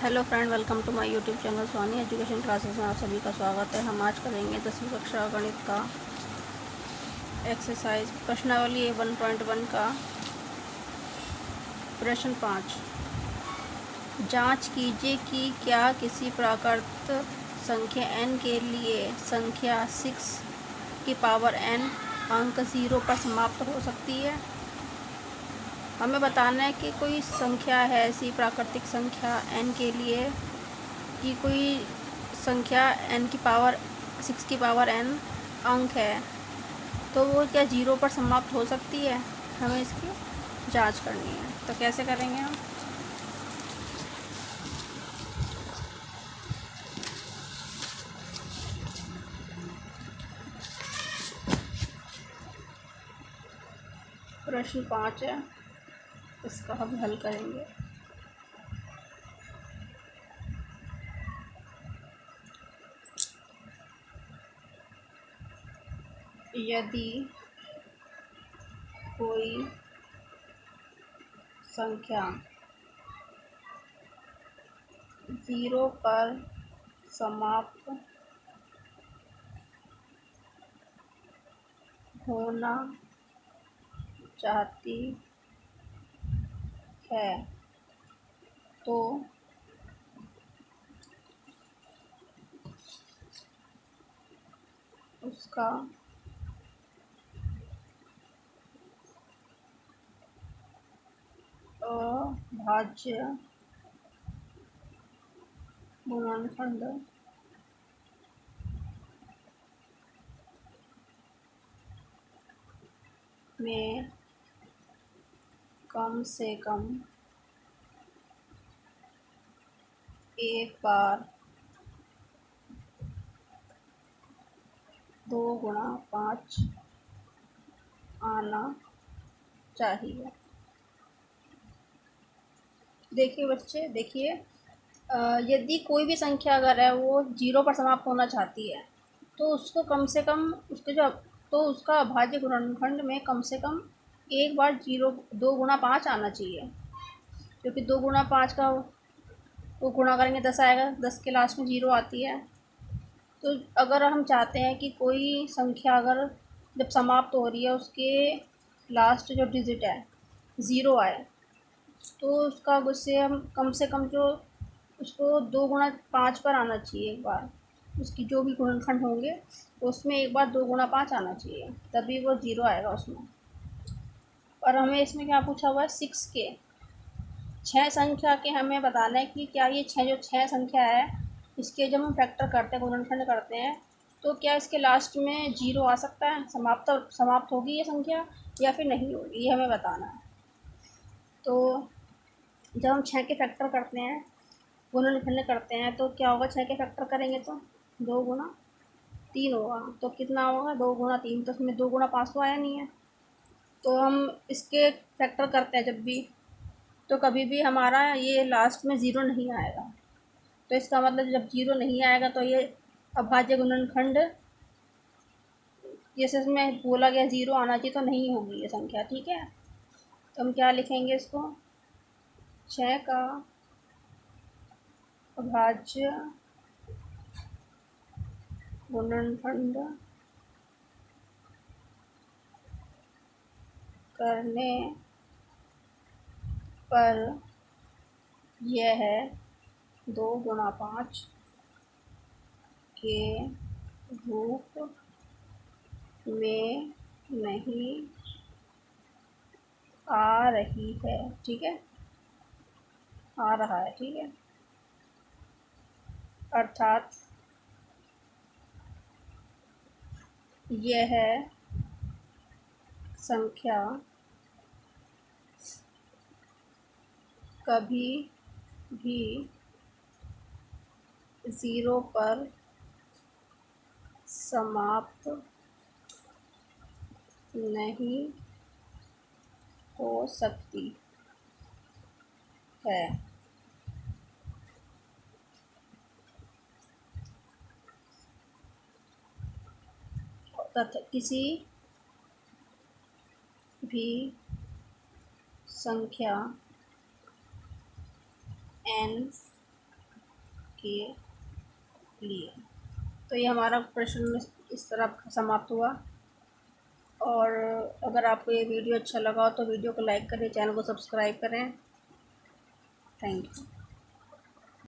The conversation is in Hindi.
Hello friend, welcome to my YouTube channel Soni education classes में आप सभी का स्वागत है। हम आज करेंगे 10वीं कक्षा गणित का एक्सरसाइज प्रश्नावली 1.1 का प्रश्न 5। जांच कीजिए कि क्या किसी प्राकृत संख्या n के लिए संख्या 6 की पावर n अंक 0 पर समाप्त हो सकती है। हमें बताना है कि कोई संख्या है ऐसी प्राकृतिक संख्या n के लिए कि कोई संख्या n की पावर 6 की पावर n अंक है, तो वो क्या 0 पर समाप्त हो सकती है। हमें इसकी जांच करनी है। तो कैसे करेंगे हम? प्रश्न 5 है, इसका हम हल करेंगे। यदि कोई संख्या 0 पर समाप्त होना चाहती है तो उसका अभाज्य गुणनखंड में कम से कम एक बार 2 × 5 आना चाहिए। देखिए बच्चे, देखिए, यदि कोई भी संख्या अगर है वो 0 पर समाप्त होना चाहती है तो उसको कम से कम उसके जो तो उसका अभाज्य गुणनखंड में कम से कम एक बार 2 × 5 आना चाहिए, क्योंकि 2 × 5 का वो गुणा करेंगे 10 आएगा, 10 के लास्ट में 0 आती है। तो अगर हम चाहते हैं कि कोई संख्या अगर जब समाप्त हो रही है उसके लास्ट जो डिजिट है 0 आए, तो उसका उससे हम कम से कम जो उसको 2 × 5 पर आना चाहिए एक बार। उसकी जो भी गुणनखंड होंगे उसमें एक बार 2 × 5 आना चाहिए, तभी वो 0 आएगा उसमें। और हमें इसमें क्या पूछा हुआ है? 6 के 6 संख्या के हमें बताना है कि क्या ये 6 संख्या है, इसके जब हम फैक्टर करते हैं, गुणनखंड करते हैं, तो क्या इसके लास्ट में 0 आ सकता है, समाप्त होगी ये संख्या या फिर नहीं होगी, ये हमें बताना है। तो जब हम 6 के फैक्टर करते हैं, गुणनखंड करते हैं, तो क्या होगा? 6 के फैक्टर करेंगे तो 2 × 3 होगा, तो कितना होगा? 2 × 3। तो इसमें 2 × 5 तो आया नहीं है। तो हम इसके फैक्टर करते हैं जब भी, तो कभी भी हमारा ये लास्ट में 0 नहीं आएगा। तो इसका मतलब जब 0 नहीं आएगा तो ये अभाज्य गुणनखंड, जैसे इसमें बोला गया 0 आना चाहिए, तो नहीं होगी ये संख्या। ठीक है, तो हम क्या लिखेंगे इसको? 6 का अभाज्य गुणनखंड करने पर यह 2 × 5 के रूप में नहीं आ रही है। ठीक है, आ रहा है। ठीक है, अर्थात यह संख्या कभी भी 0 पर समाप्त नहीं हो सकती है। तथा किसी भी संख्या n के लिए। तो ये हमारा प्रश्न इस तरह समाप्त हुआ। और अगर आपको ये वीडियो अच्छा लगा हो तो वीडियो को लाइक करें, चैनल को सब्सक्राइब करें। Thank you.